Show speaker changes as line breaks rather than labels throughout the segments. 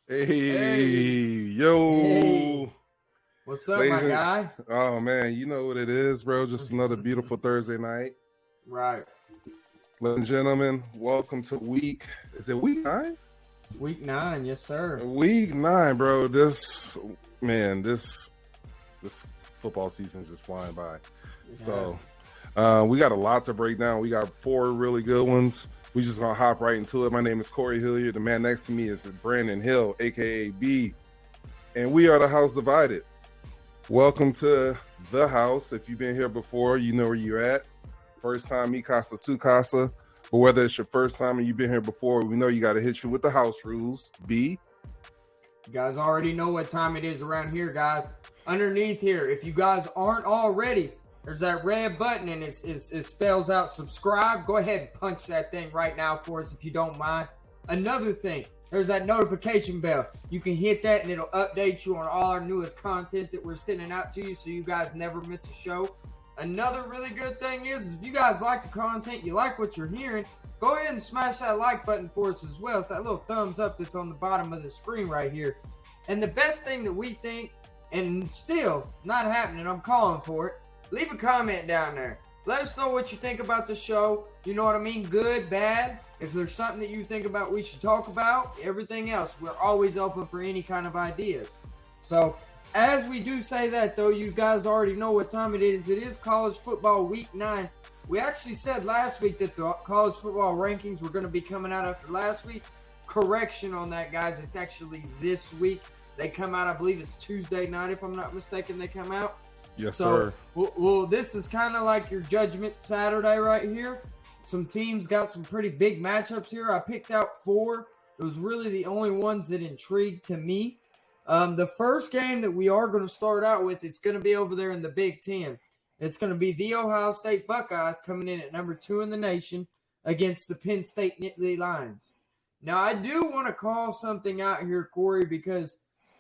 Hey,
Hey,
yo,
what's up, my
ladies and
guy?
oh man, you know what it is, bro. Just another beautiful Thursday night,
Right.
ladies and gentlemen. Welcome to week. Is it week 9?
It's week 9, yes, sir.
Week 9, bro. This football season is just flying by.
Yeah.
So, we got a lot to break down. We got 4 really good ones. We just gonna hop right into it. My name is Corey Hilliard. The man next to me is Brandon Hill, aka B, and we are the House Divided. Welcome to the house. If you've been here before, you know where you're at. First time, mi casa, su casa. But whether it's your first time or you've been here before, we know you got to hit you with the house rules. B.
You guys already know what time it is around here, guys. Underneath here, if you guys aren't already, there's that red button and it spells out subscribe. Go ahead and punch that thing right now for us if you don't mind. Another thing, there's that notification bell. You can hit that and it'll update you on all our newest content that we're sending out to you so you guys never miss a show. Another really good thing is if you guys like the content, you like what you're hearing, go ahead and smash that like button for us as well. It's that little thumbs up that's on the bottom of the screen right here. And the best thing that we think, and still not happening, I'm calling for it, leave a comment down there. Let us know what you think about the show. You know what I mean? Good, bad. If there's something that you think about we should talk about, everything else, we're always open for any kind of ideas. So, as we do say that, though, you guys already know what time it is. It is college football week 9. We actually said last week that the college football rankings were going to be coming out after last week. Correction on that, guys. It's actually this week. They come out, I believe it's Tuesday night, if I'm not mistaken, they come out.
Yes,
So,
sir.
well, this is kind of like your Judgment Saturday right here. Some teams got some pretty big matchups here. I picked out 4. It was really the only ones that intrigued to me. The first game that we are going to start out with, it's going to be over there in the Big Ten. It's going to be the Ohio State Buckeyes coming in at number 2 in the nation against the Penn State Nittany Lions. Now, I do want to call something out here, Corey, because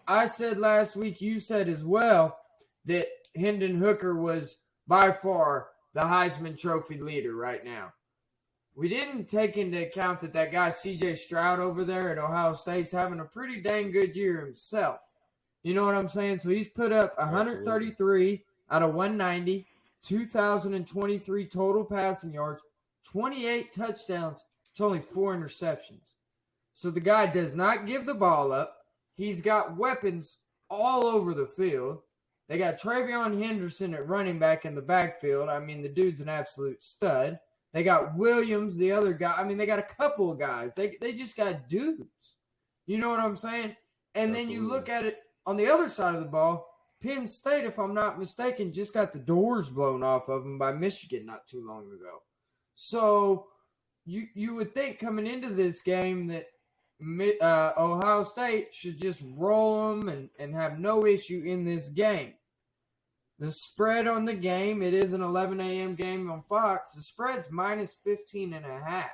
I said last week, you said as well, that Hendon Hooker was by far the Heisman Trophy leader right now. We didn't take into account that guy C.J. Stroud over there at Ohio State's having a pretty dang good year himself. You know what I'm saying? So he's put up 133 out of 190, 2,023 total passing yards, 28 touchdowns. It's only 4 interceptions. So the guy does not give the ball up. He's got weapons all over the field. They got Travion Henderson at running back in the backfield. I mean, the dude's an absolute stud. They got Williams, the other guy. I mean, they got a couple of guys. They just got dudes. You know what I'm saying? And then you look at it on the other side of the ball. Penn State, if I'm not mistaken, just got the doors blown off of them by Michigan not too long ago. So you would think coming into this game that Ohio State should just roll them and have no issue in this game. The spread on the game, it is an 11 a.m. game on Fox. The spread's minus 15.5.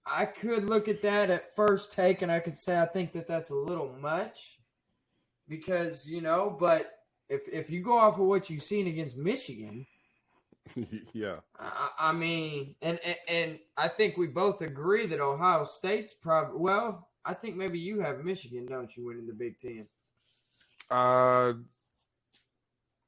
I could look at that at first take, and I could say I think that that's a little much because, but if you go off of what you've seen against Michigan,
Yeah.
I mean, and I think we both agree that Ohio State's probably, well, I think maybe you have Michigan, don't you, winning the Big Ten?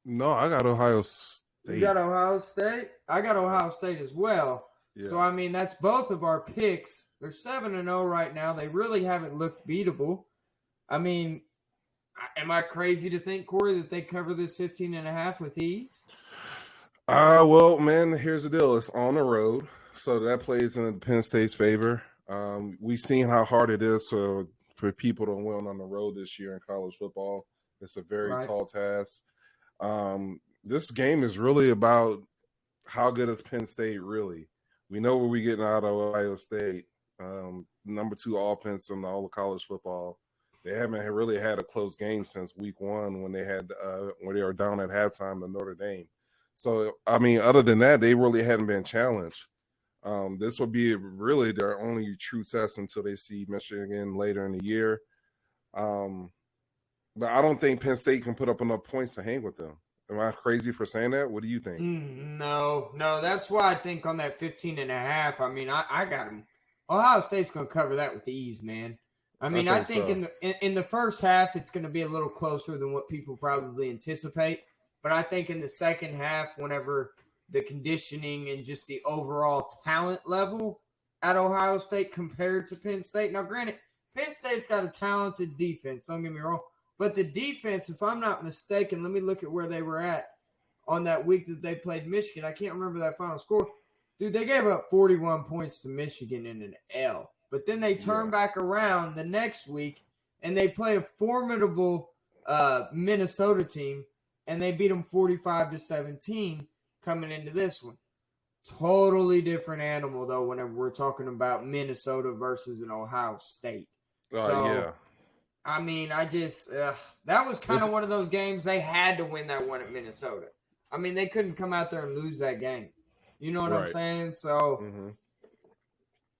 No, I got Ohio State.
You got Ohio State? I got Ohio State as well. Yeah. So, I mean, that's both of our picks. They're 7-0 right now. They really haven't looked beatable. I mean, am I crazy to think, Corey, that they cover this 15.5 with ease?
Well, man, here's the deal. It's on the road, so that plays in Penn State's favor. We've seen how hard it is for people to win on the road this year in college football. It's a very tall task. This game is really about how good is Penn State really. We know what we're getting out of Ohio State. Number 2 offense in all of college football. They haven't really had a close game since week 1 when they were down at halftime to Notre Dame. So, I mean, other than that, they really hadn't been challenged. This will be really their only true test until they see Michigan later in the year. But I don't think Penn State can put up enough points to hang with them. Am I crazy for saying that? What do you think?
No. That's why I think on that 15.5, I mean, I got them. Ohio State's going to cover that with ease, man. I mean, I think
so.
in the first half, it's going to be a little closer than what people probably anticipate. But I think in the second half, whenever the conditioning and just the overall talent level at Ohio State compared to Penn State. Now, granted, Penn State's got a talented defense, don't get me wrong. But the defense, if I'm not mistaken, let me look at where they were at on that week that they played Michigan. I can't remember that final score. Dude, they gave up 41 points to Michigan in an L. But then they turn back around the next week, and they play a formidable Minnesota team, and they beat them 45-17 coming into this one. Totally different animal, though, whenever we're talking about Minnesota versus an Ohio State.
Yeah.
I mean, I just that was kind of one of those games they had to win that one at Minnesota. I mean, they couldn't come out there and lose that game. You know what I'm saying? So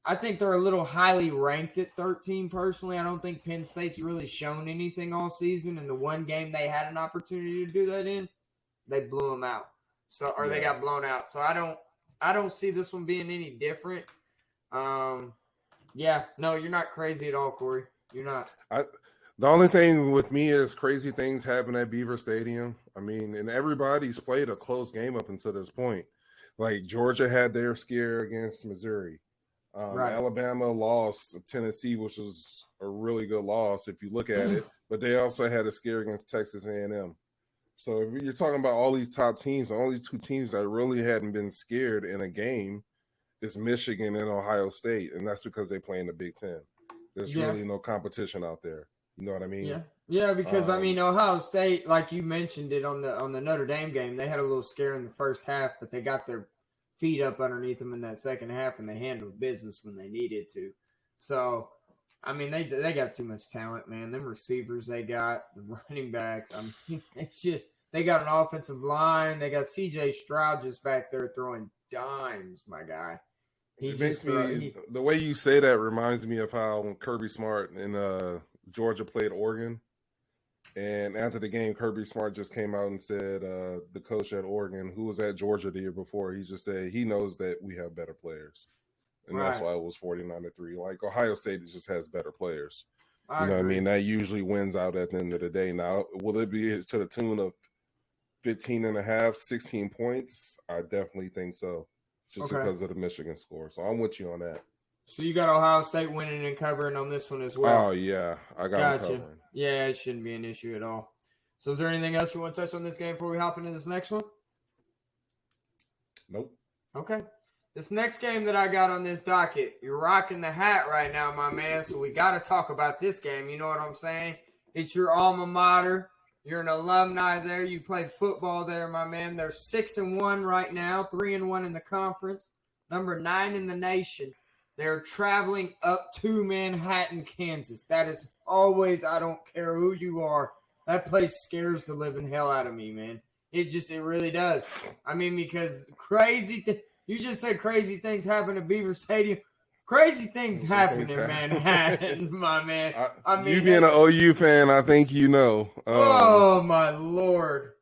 I think they're a little highly ranked at 13 personally. I don't think Penn State's really shown anything all season. And the one game they had an opportunity to do that in, they blew them out. They got blown out. So I don't see this one being any different. No, you're not crazy at all, Corey. You're not.
The only thing with me is crazy things happen at Beaver Stadium. I mean, and everybody's played a close game up until this point. Like Georgia had their scare against Missouri. Alabama lost to Tennessee, which was a really good loss if you look at it. But they also had a scare against Texas A&M. So if you're talking about all these top teams, the only two teams that really hadn't been scared in a game is Michigan and Ohio State, and that's because they play in the Big Ten. There's really no competition out there. You know what I mean?
Yeah, because I mean Ohio State, like you mentioned it on the Notre Dame game, they had a little scare in the first half, but they got their feet up underneath them in that second half, and they handled business when they needed to. So, I mean, they got too much talent, man. Them receivers they got, the running backs. I mean, it's just they got an offensive line. They got C.J. Stroud just back there throwing dimes, my guy.
The way you say that reminds me of how Kirby Smart and Georgia played Oregon. And after the game, Kirby Smart just came out and said the coach at Oregon, who was at Georgia the year before, he just said he knows that we have better players. And that's why it was 49-3. Like Ohio State just has better players. You know what I mean? That usually wins out at the end of the day. Now, will it be to the tune of 15 and a half, 16 points? I definitely think so. Just because of the Michigan score. So I'm with you on that.
So you got Ohio State winning and covering on this one as well.
Oh, yeah. I got them covering.
Yeah, it shouldn't be an issue at all. So is there anything else you want to touch on this game before we hop into this next one?
Nope.
Okay. This next game that I got on this docket, you're rocking the hat right now, my man, so we got to talk about this game. You know what I'm saying? It's your alma mater. You're an alumni there. You played football there, my man. They're 6-1 right now, 3-1 in the conference, number 9 in the nation. They're traveling up to Manhattan, Kansas. That is always, I don't care who you are, that place scares the living hell out of me, man. It really does. I mean, because you just said crazy things happen at Beaver Stadium. Crazy things happen in Manhattan, my man. I mean,
you being an OU fan, I think you know.
Oh, my Lord.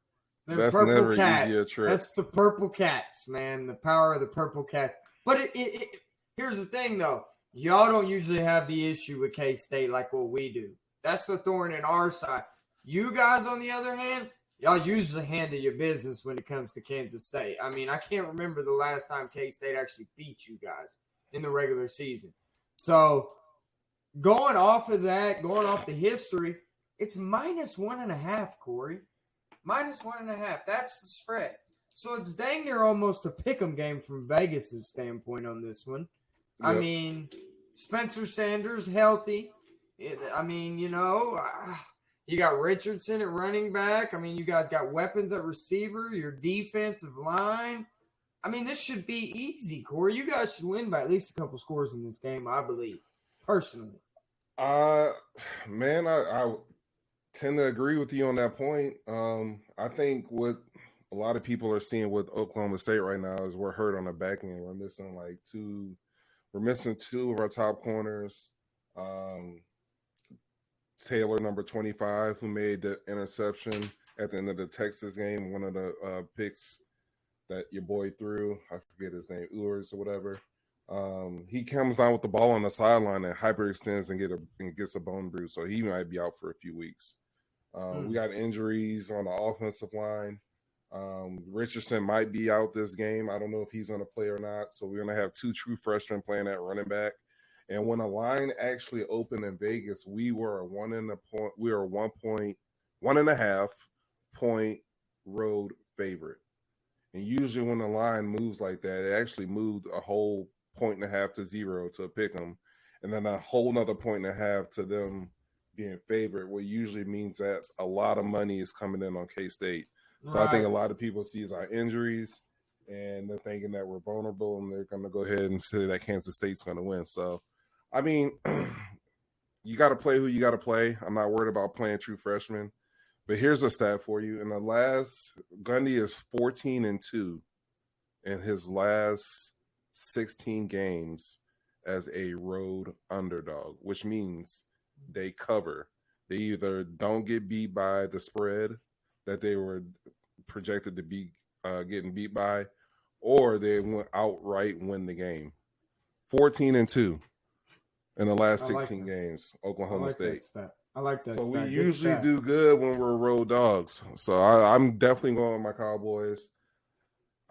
That's never easy a trip.
That's the Purple Cats, man. The power of the Purple Cats. But here's the thing, though. Y'all don't usually have the issue with K-State like what we do. That's the thorn in our side. You guys, on the other hand, y'all usually handle your business when it comes to Kansas State. I mean, I can't remember the last time K-State actually beat you guys in the regular season. So, going off of that, going off the history, it's -1.5, Corey. -1.5. That's the spread. So, it's dang near almost a pick'em game from Vegas' standpoint on this one. Yep. I mean, Spencer Sanders, healthy. I mean, you know, you got Richardson at running back. I mean, you guys got weapons at receiver, your defensive line. I mean, this should be easy, Corey. You guys should win by at least a couple scores in this game, I believe, personally.
Man, I tend to agree with you on that point. I think what a lot of people are seeing with Oklahoma State right now is we're hurt on the back end. We're missing two of our top corners. Taylor, number 25, who made the interception at the end of the Texas game, one of the picks that your boy threw. I forget his name, Ewers or whatever. He comes down with the ball on the sideline and hyperextends and gets a bone bruise, so he might be out for a few weeks. We got injuries on the offensive line. Richardson might be out this game. I don't know if he's going to play or not. So we're going to have 2 true freshmen playing at running back. And when the line actually opened in Vegas, we were a 1.5 point road favorite. And usually when the line moves like that, it actually moved a whole 1.5 to 0 to pick them, and then a whole nother 1.5 to them being favorite, what usually means that a lot of money is coming in on K-State. So I think a lot of people see our injuries and they're thinking that we're vulnerable and they're going to go ahead and say that Kansas State's going to win. So, I mean, you got to play who you got to play. I'm not worried about playing true freshmen. But here's a stat for you. In the last, Gundy is 14-2 in his last 16 games as a road underdog, which means they cover. They either don't get beat by the spread that they were projected to be getting beat by, or they outright win the game. 14-2 in the last 16 games, Oklahoma State.
I like that.
So we usually do good when we're road dogs. So I'm definitely going with my Cowboys.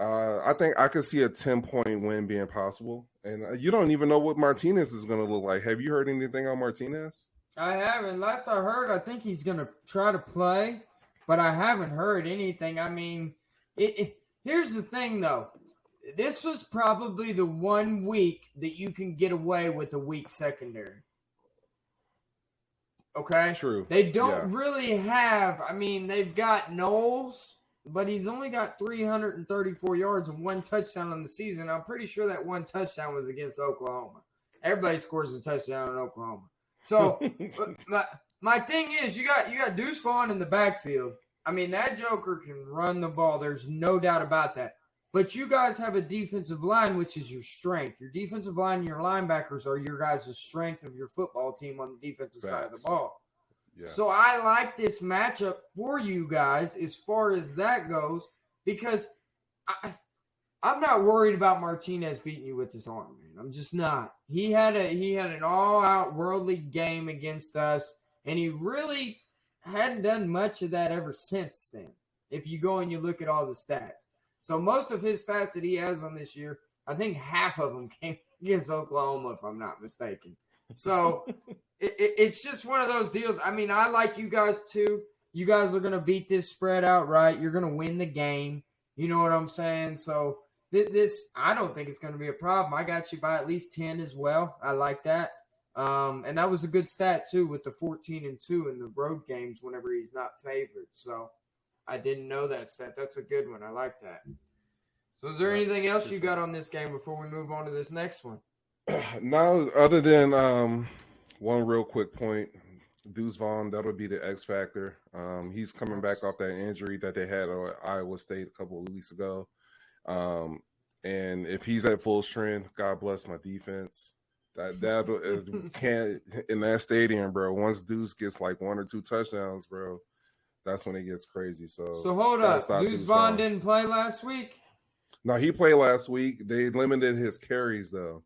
I think I could see a 10-point win being possible. And you don't even know what Martinez is going to look like. Have you heard anything on Martinez?
I haven't. Last I heard, I think he's going to try to play, but I haven't heard anything. I mean, here's the thing, though. This was probably the 1 week that you can get away with a weak secondary. Okay?
True.
They don't really have – I mean, they've got Knowles, but he's only got 334 yards and 1 touchdown on the season. I'm pretty sure that 1 touchdown was against Oklahoma. Everybody scores a touchdown in Oklahoma. So my thing is, you got Deuce Vaughn in the backfield. I mean, that joker can run the ball. There's no doubt about that. But you guys have a defensive line, which is your strength. Your defensive line, your linebackers are your guys' strength of your football team on the defensive side of the ball. Yeah. So I like this matchup for you guys as far as that goes, because I'm not worried about Martinez beating you with his arm, man. I'm just not. He had an all-out worldly game against us, and he really hadn't done much of that ever since then, if you go and you look at all the stats. So most of his stats that he has on this year, I think half of them came against Oklahoma, if I'm not mistaken. So it's just one of those deals. I mean, I like you guys too. You guys are going to beat this spread outright. You're going to win the game. You know what I'm saying? So this, I don't think it's going to be a problem. I got you by at least 10 as well. I like that. And that was a good stat too with the 14-2 in the road games whenever he's not favored. So I didn't know that stat. That's a good one. I like that. So is there anything else you got on this game before we move on to this next one?
No, other than one real quick point. Deuce Vaughn, that'll be the X factor. He's coming back off that injury that they had at Iowa State a couple of weeks ago. And if he's at full strength, God bless my defense. That can't in that stadium, bro. Once Deuce gets like 1 or 2 touchdowns, bro, that's when it gets crazy. So
hold up. Deuce Vaughn didn't play last week?
No, he played last week. They limited his carries though.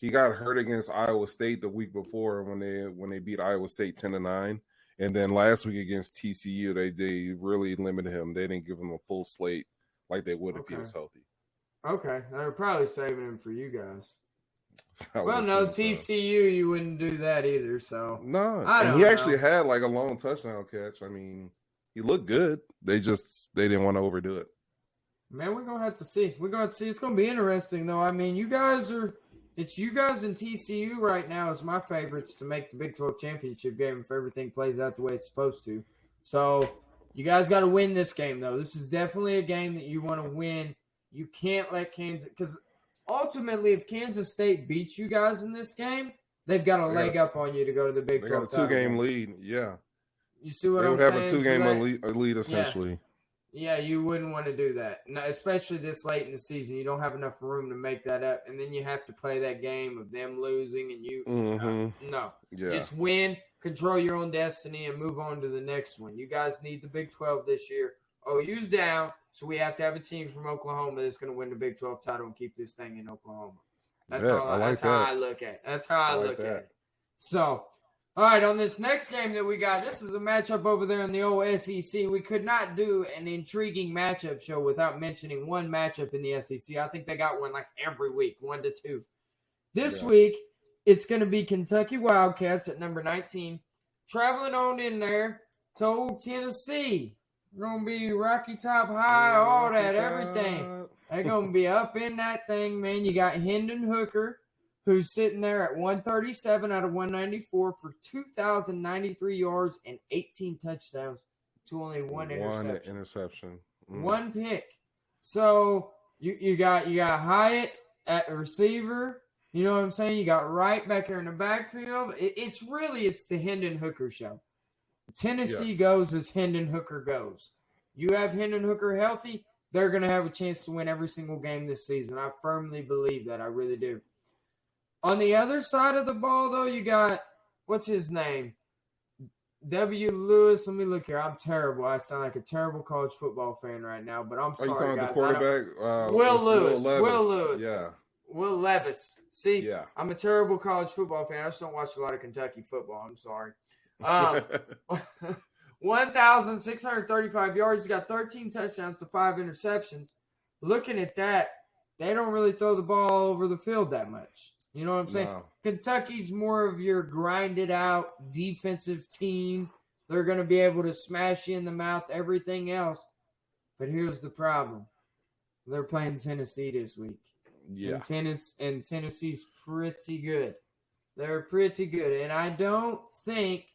He got hurt against Iowa State the week before when they beat Iowa State 10-9, and then last week against TCU they really limited him. They didn't give him a full slate like they would if he was healthy.
Okay, they were probably saving him for you guys. Well, no, TCU, you wouldn't do that either. So
no, and he actually had like a long touchdown catch. I mean, he looked good. They didn't want to overdo it.
Man, we're gonna have to see. It's gonna be interesting, though. I mean, it's you guys and TCU right now is my favorites to make the Big 12 championship game if everything plays out the way it's supposed to. So you guys got to win this game, though. This is definitely a game that you want to win. You can't let Kansas – because ultimately if Kansas State beats you guys in this game, they've got a leg up on you to go to the Big 12.
They got a 2-game lead, yeah.
You see what I'm saying?
They would have a 2-game lead essentially.
Yeah, you wouldn't want to do that, especially this late in the season. You don't have enough room to make that up, and then you have to play that game of them losing and you. No, just win, control your own destiny, and move on to the next one. You guys need the Big 12 this year. OU's down, so we have to have a team from Oklahoma that's going to win the Big 12 title and keep this thing in Oklahoma. That's
Yeah,
all.
I like
That's how
that.
I look at it. That's how I
I like
look at
that.
it. So, all right, on this next game that we got, this is a matchup over there in the old SEC. We could not do an intriguing matchup show without mentioning one matchup in the SEC. I think they got one like every week, 1 to 2. This
Yeah.
week, it's going to be Kentucky Wildcats at number 19, traveling on in there to old Tennessee. We're going to be Rocky Top High, all that, everything. They're going to be up in that thing, man. You got Hendon Hooker, who's sitting there at 137 out of 194 for 2,093 yards and 18 touchdowns to only one interception. One pick. So you got Hyatt at receiver. You know what I'm saying? You got Wright back here in the backfield. It's the Hendon Hooker show. Tennessee goes as Hendon Hooker goes. You have Hendon Hooker healthy, they're going to have a chance to win every single game this season. I firmly believe that. I really do. On the other side of the ball, though, you got, what's his name? W. Lewis. Let me look here. I'm terrible. I sound like a terrible college football fan right now, but I'm sorry, guys.
The quarterback?
Will Lewis. Will Lewis.
Yeah.
Will Levis. See,
Yeah.
I'm a terrible college football fan. I just don't watch a lot of Kentucky football. I'm sorry. 1,635 yards. He's got 13 touchdowns to 5 interceptions. Looking at that, they don't really throw the ball over the field that much. You know what I'm saying?
No.
Kentucky's more of your grinded out defensive team. They're going to be able to smash you in the mouth, everything else. But here's the problem. They're playing Tennessee this week.
Yeah.
And Tennessee's pretty good. They're pretty good. And I don't think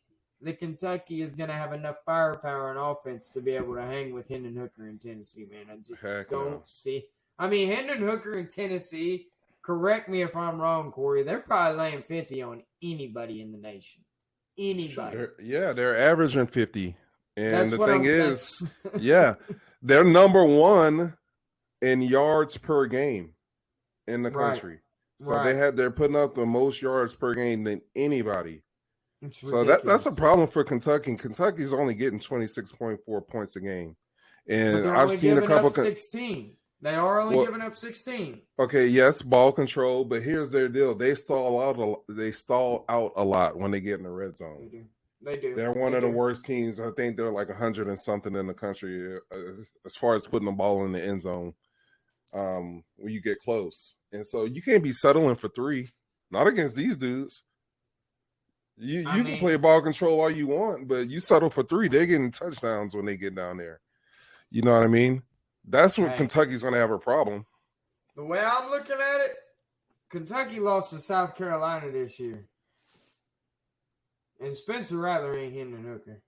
that Kentucky is going to have enough firepower and offense to be able to hang with Hendon Hooker in Tennessee, man. I just don't see. I mean, Hendon Hooker in Tennessee, correct me if I'm wrong, Corey, they're probably laying 50 on anybody in the nation. Anybody.
They're averaging 50. And the thing is, they're number one in yards per game in the country. So they're putting up the most yards per game than anybody. So that's a problem for Kentucky. Kentucky's only getting 26.4 points a game. And I've seen a couple
16. They are only giving up 16.
Okay, yes, ball control, but here's their deal. They stall out a lot when they get in the red zone.
They do.
They're one of the worst teams. I think they're like 100 and something in the country as far as putting the ball in the end zone when you get close. And so you can't be settling for 3. Not against these dudes. You can play ball control all you want, but you settle for 3, they're getting touchdowns when they get down there. You know what I mean? That's what Kentucky's going to have a problem.
The way I'm looking at it, Kentucky lost to South Carolina this year. And Spencer Rattler ain't Hendon Hooker.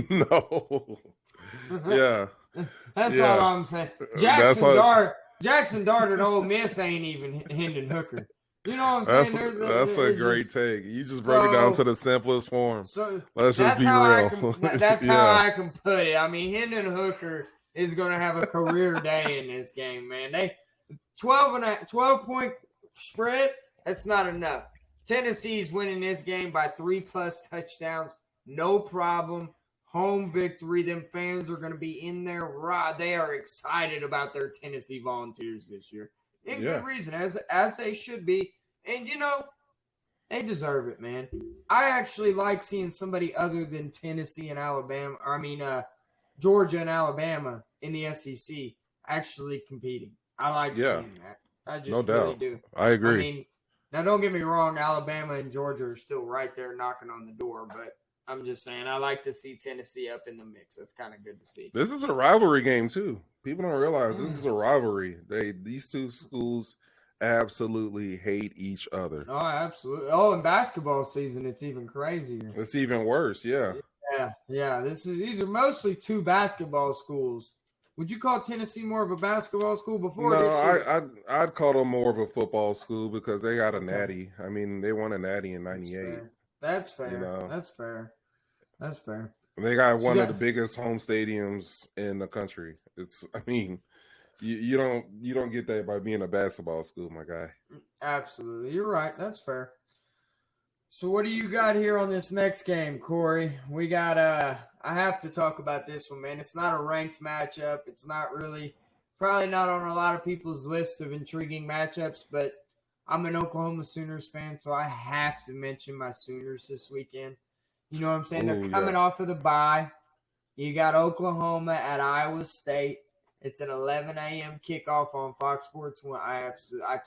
No. Yeah.
That's all I'm saying. Jackson Dart at Ole Miss ain't even Hendon Hooker. You know what I'm saying?
That's a great take. You just broke it down to the simplest form.
So
let's just be real.
That's how I can put it. I mean, Hendon Hooker is going to have a career day in this game, man. They 12-point spread, that's not enough. Tennessee's winning this game by 3+ touchdowns. No problem. Home victory. Them fans are going to be in there. They are excited about their Tennessee Volunteers this year. In good reason, as they should be. And, you know, they deserve it, man. I actually like seeing somebody other than Tennessee and Alabama, Georgia and Alabama in the SEC actually competing. I like seeing that. I just really do.
I agree.
I mean, now don't get me wrong, Alabama and Georgia are still right there knocking on the door, but I'm just saying I like to see Tennessee up in the mix. That's kind of good to see.
This is a rivalry game too. People don't realize this is a rivalry. These two schools absolutely hate each other.
Oh, absolutely. Oh, in basketball season, it's even crazier.
It's even worse. Yeah.
These are mostly 2 basketball schools. Would you call Tennessee more of a basketball school before this year?
I'd call them more of a football school because they got a natty. I mean, they won a natty in '98.
That's fair.
You know?
That's fair.
They got one of the biggest home stadiums in the country. You don't get that by being a basketball school, my guy.
Absolutely. You're right. That's fair. So what do you got here on this next game, Corey? We got I have to talk about this one, man. It's not a ranked matchup. It's not really probably not on a lot of people's list of intriguing matchups, but I'm an Oklahoma Sooners fan, so I have to mention my Sooners this weekend. You know what I'm saying? They're coming off of the bye. You got Oklahoma at Iowa State. It's an 11 a.m. kickoff on Fox Sports. I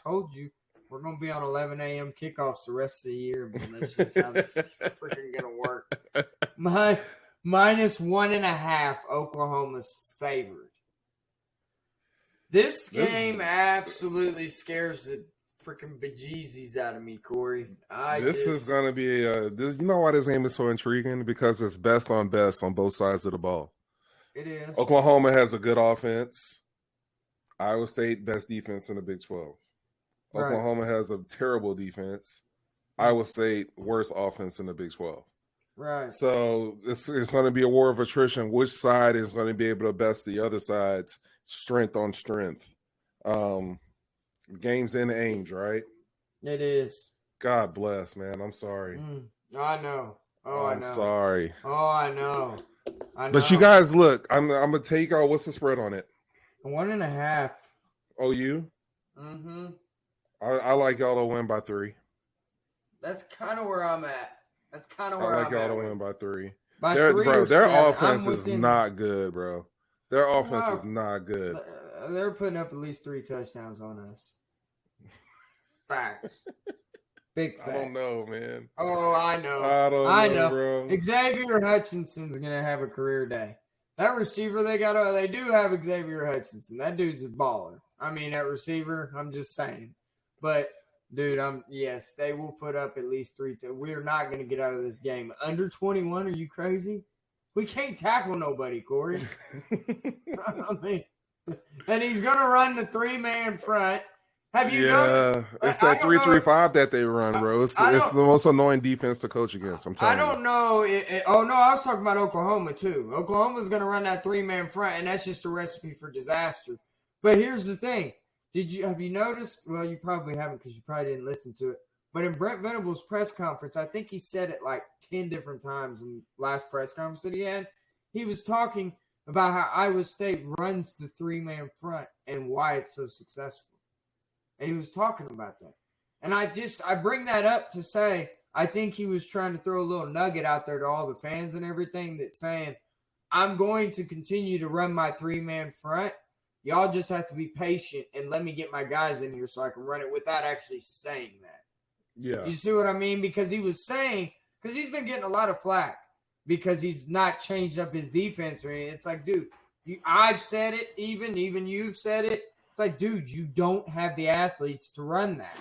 told you we're going to be on 11 a.m. kickoffs the rest of the year, man. That's just how this is freaking going to work. Minus 1.5, Oklahoma's favored. This game absolutely scares the freaking bejesus out of me, Corey.
This is going to be you know why this game is so intriguing? Because it's best on both sides of the ball.
It is.
Oklahoma has a good offense. Iowa State, best defense in the Big 12.
Right.
Oklahoma has a terrible defense. Iowa State, worst offense in the Big 12.
Right.
So it's going to be a war of attrition. Which side is going to be able to best the other side's strength on strength? Games in Ames, right?
It is.
God bless, man. I'm sorry.
I know. Oh, I know.
I'm sorry.
Oh, I know.
But you guys, look, I'm gonna take y'all. What's the spread on it?
1.5.
OU.
Mm-hmm.
I like y'all to win by 3.
That's kind of where I'm at.
I like y'all to win by 3.
By 3
bro,
or
their
7.
offense is not good, bro. Their offense is not good.
They're putting up at least 3 touchdowns on us. Facts. Big facts.
I don't know, man.
Oh, I know.
I don't know, bro.
Xavier Hutchinson's gonna have a career day. That receiver they do have Xavier Hutchinson. That dude's a baller. I mean, at receiver, I'm just saying. But dude, yes, they will put up at least 3. We're not gonna get out of this game under 21. Are you crazy? We can't tackle nobody, Corey. I mean, and he's gonna run the 3-man front. Have you noticed?
It's that 3-3-5 that they run, bro. It's the most annoying defense to coach against. I'm telling you.
I don't know. I was talking about Oklahoma too. Oklahoma's going to run that 3-man front, and that's just a recipe for disaster. But here's the thing: have you noticed? Well, you probably haven't because you probably didn't listen to it. But in Brent Venables' press conference, I think he said it like 10 different times in the last press conference that he had. He was talking about how Iowa State runs the 3-man front and why it's so successful. And he was talking about that. And I bring that up to say, I think he was trying to throw a little nugget out there to all the fans and everything that's saying, I'm going to continue to run my 3-man front. Y'all just have to be patient and let me get my guys in here so I can run it without actually saying that.
Yeah.
You see what I mean? Because he was saying, because he's been getting a lot of flack because he's not changed up his defense or anything. It's like, dude, I've said it, even you've said it. It's like, dude, you don't have the athletes to run that.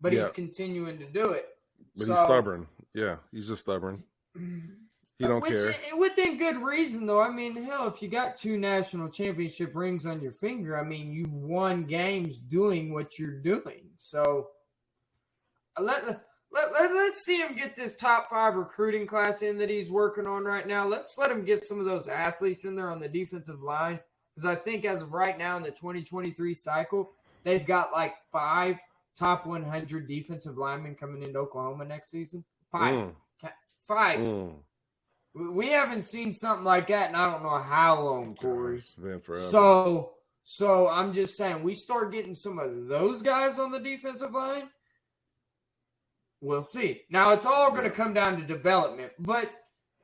But he's continuing to do it.
But he's stubborn. Yeah, he's just stubborn. He don't care.
Within good reason, though. I mean, hell, if you got 2 national championship rings on your finger, I mean, you've won games doing what you're doing. So let's see him get this top 5 recruiting class in that he's working on right now. Let's let him get some of those athletes in there on the defensive line. Because I think as of right now in the 2023 cycle, they've got like 5 top 100 defensive linemen coming into Oklahoma next season. 5. 5. We haven't seen something like that in I don't know how long, Corey.
It's been forever.
So I'm just saying, we start getting some of those guys on the defensive line, we'll see. Now, it's all going to come down to development. But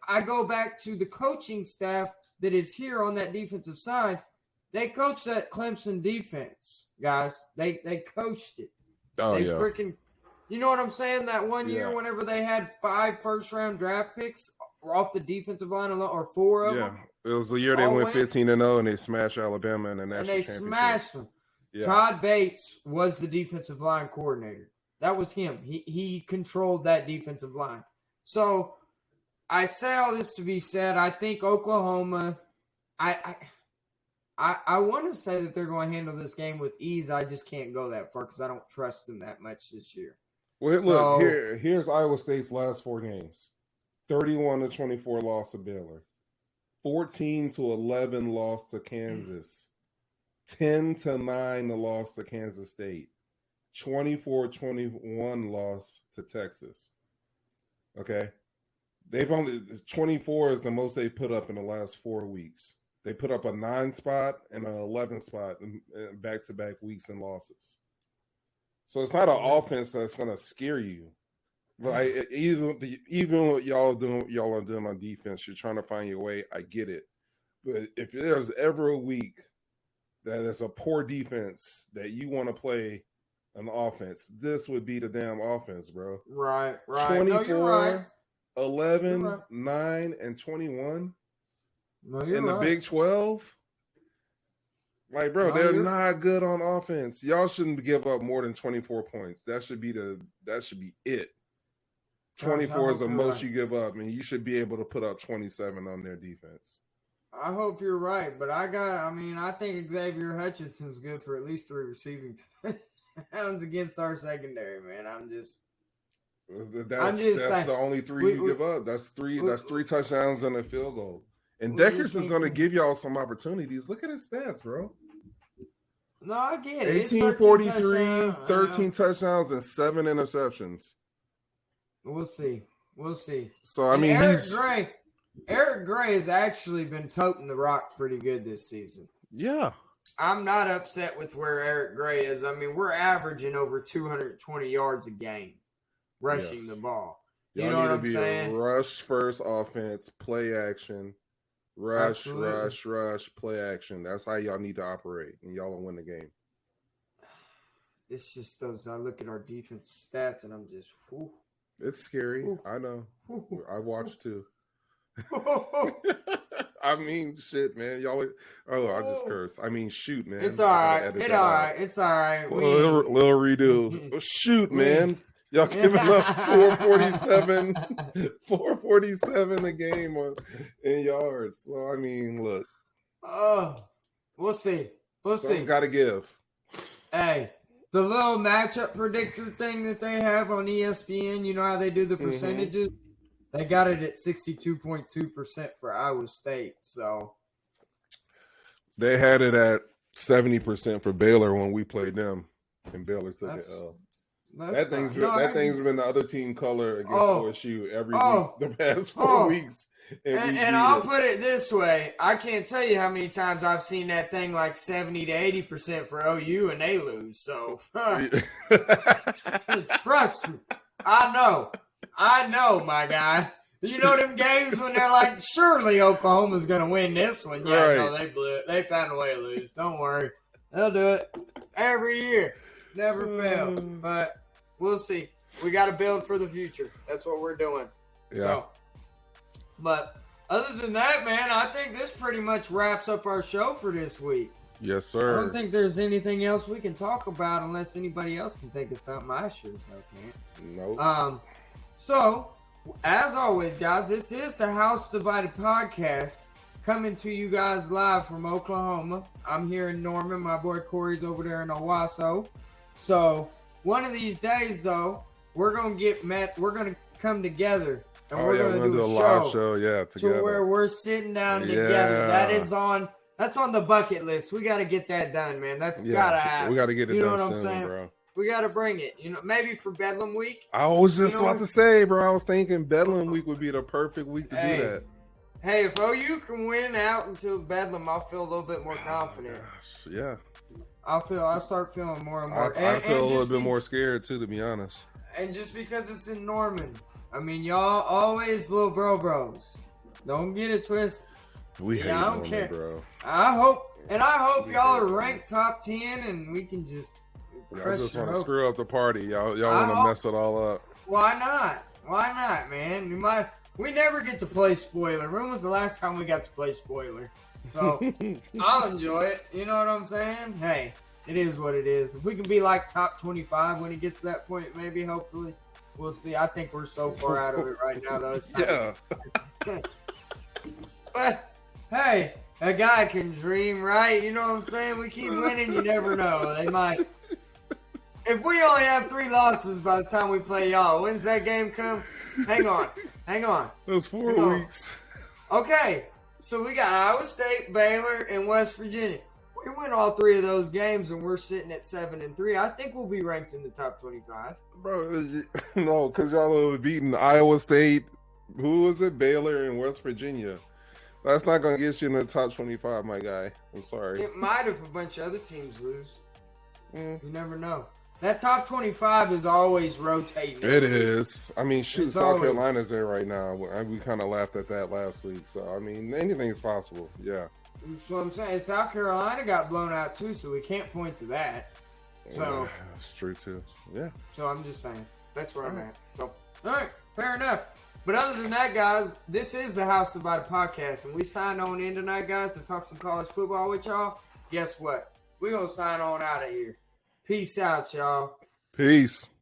I go back to the coaching staff that is here on that defensive side. They coached that Clemson defense, guys. They coached it.
Oh,
they
yeah.
freaking, you know what I'm saying? That one year whenever they had 5 first-round draft picks off the defensive line alone, or 4 of them.
Yeah, it was the year they went 15-0 and they smashed Alabama in the national championship.
And they smashed them. Yeah. Todd Bates was the defensive line coordinator. That was him. He controlled that defensive line. So I say all this to be said. I think Oklahoma, I want to say that they're going to handle this game with ease. I just can't go that far because I don't trust them that much this year.
Well, look, here's Iowa State's last 4 games. 31-24 loss to Baylor. 14-11 loss to Kansas. 10-9 the loss to Kansas State. 24-21 loss to Texas. Okay? They've only 24 is the most they put up in the last 4 weeks. They put up a 9 spot and an 11 spot in back-to-back weeks and losses. So it's not an offense that's gonna scare you. Like even what y'all are doing on defense, you're trying to find your way. I get it, but if there's ever a week that is a poor defense that you want to play an offense, this would be the damn offense, bro.
Right.
24,
No, you're right.
11,
You're right.
9, and 21
No, you're
in the
right.
Big 12. Like, bro,
No,
they're
you're-
not good on offense. Y'all shouldn't give up more than 24 points. That should be it. 24 is the
you're
most
right.
you give up, and you should be able to put up 27 on their defense.
I hope you're right, but I think Xavier Hutchinson's good for at least 3 receiving touchdowns against our secondary, man.
That's
saying,
the only 3 you give up. That's 3 touchdowns and a field goal. And Deckers is going to give y'all some opportunities. Look at his stats, bro.
No, I get it.
18-43, 13 touchdowns, and 7 interceptions.
We'll see.
So, I mean,
Eric Gray has actually been toting the rock pretty good this season.
Yeah.
I'm not upset with where Eric Gray is. I mean, we're averaging over 220 yards a game rushing the ball. You know what I'm saying?
Rush first offense, play action. Rush, play action. That's how y'all need to operate, and y'all will win the game.
It's just those. I look at our defensive stats, and I'm just, whew.
It's scary.
Ooh.
I know.
Ooh.
I watched too. I mean, shit, man. Y'all. Oh, I just cursed. I mean, shoot, man.
It's all right. It's all right. It's all right.
Little redo. Shoot, man. Y'all giving up 447 a game in yards. So, I mean, look.
Oh, we'll see.
Someone's got to give.
Hey, the little matchup predictor thing that they have on ESPN, you know how they do the percentages? Mm-hmm. They got it at 62.2% for Iowa State. So
they had it at 70% for Baylor when we played them, and Baylor took it. That thing's been the other team color against OSU every week the past 4 weeks.
And I'll put it this way. I can't tell you how many times I've seen that thing like 70 to 80% for OU and they lose. So trust me. I know, my guy. You know them games when they're like, surely Oklahoma's going to win this one. Yeah, right. No, they blew it. They found a way to lose. Don't worry. They'll do it every year. Never fails. But we'll see. We got to build for the future. That's what we're doing. Yeah. So, but other than that, man, I think this pretty much wraps up our show for this week.
Yes, sir.
I don't think there's anything else we can talk about unless anybody else can think of something. I sure as hell can't.
Nope.
So, as always, guys, this is the House Divided Podcast coming to you guys live from Oklahoma. I'm here in Norman. My boy Corey's over there in Owasso. So, one of these days, though, we're going to get met. We're going to come together. And we're going to do a
live show, together.
To where we're sitting down together. That's on the bucket list. We got to get that done, man. That's got to happen.
We got to get it done soon,
saying?
Bro.
We got to bring it. Maybe for Bedlam Week.
I was just about to say, bro. I was thinking Bedlam Week would be the perfect week to do that.
Hey, if OU can win out until Bedlam, I'll feel a little bit more confident.
Gosh, yeah.
I'll start feeling more and more.
I feel a little bit more scared too, to be honest.
And just because it's in Norman. I mean, y'all always little bros. Don't get it twisted.
We hate Norman, bro.
I hope y'all are ranked top 10 and we can just
y'all just want to screw up the party. Y'all want to mess it all up.
Why not? Why not, man? We never get to play spoiler. When was the last time we got to play spoiler? So I'll enjoy it. You know what I'm saying? Hey, it is what it is. If we can be like top 25 when it gets to that point, maybe, hopefully. We'll see. I think we're so far out of it right now, though.
Yeah.
But, hey, a guy can dream, right? You know what I'm saying? We keep winning. You never know. They might. If we only have 3 losses by the time we play y'all, when's that game come? Hang on.
Those 4 weeks.
Okay. So we got Iowa State, Baylor, and West Virginia. We win all 3 of those games, and we're sitting at 7-3. I think we'll be ranked in the top 25.
Bro, no, because y'all have beaten Iowa State, who was it, Baylor, and West Virginia. That's not going to get you in the top 25, my guy. I'm sorry.
It might if a bunch of other teams lose. You never know. That top 25 is always rotating.
It is. I mean, shoot,
It's
South
always-
Carolina's there right now. We kind of laughed at that last week. So, I mean, anything's possible. Yeah.
That's what I'm saying. South Carolina got blown out too, so we can't point to that. So,
It's true, too. Yeah.
so I'm just saying. That's where I'm at. So, all right, fair enough. But other than that, guys, this is the House Divided podcast, and we signed on in tonight, guys, to talk some college football with y'all. Guess what? We're going to sign on out of here. Peace out, y'all.
Peace.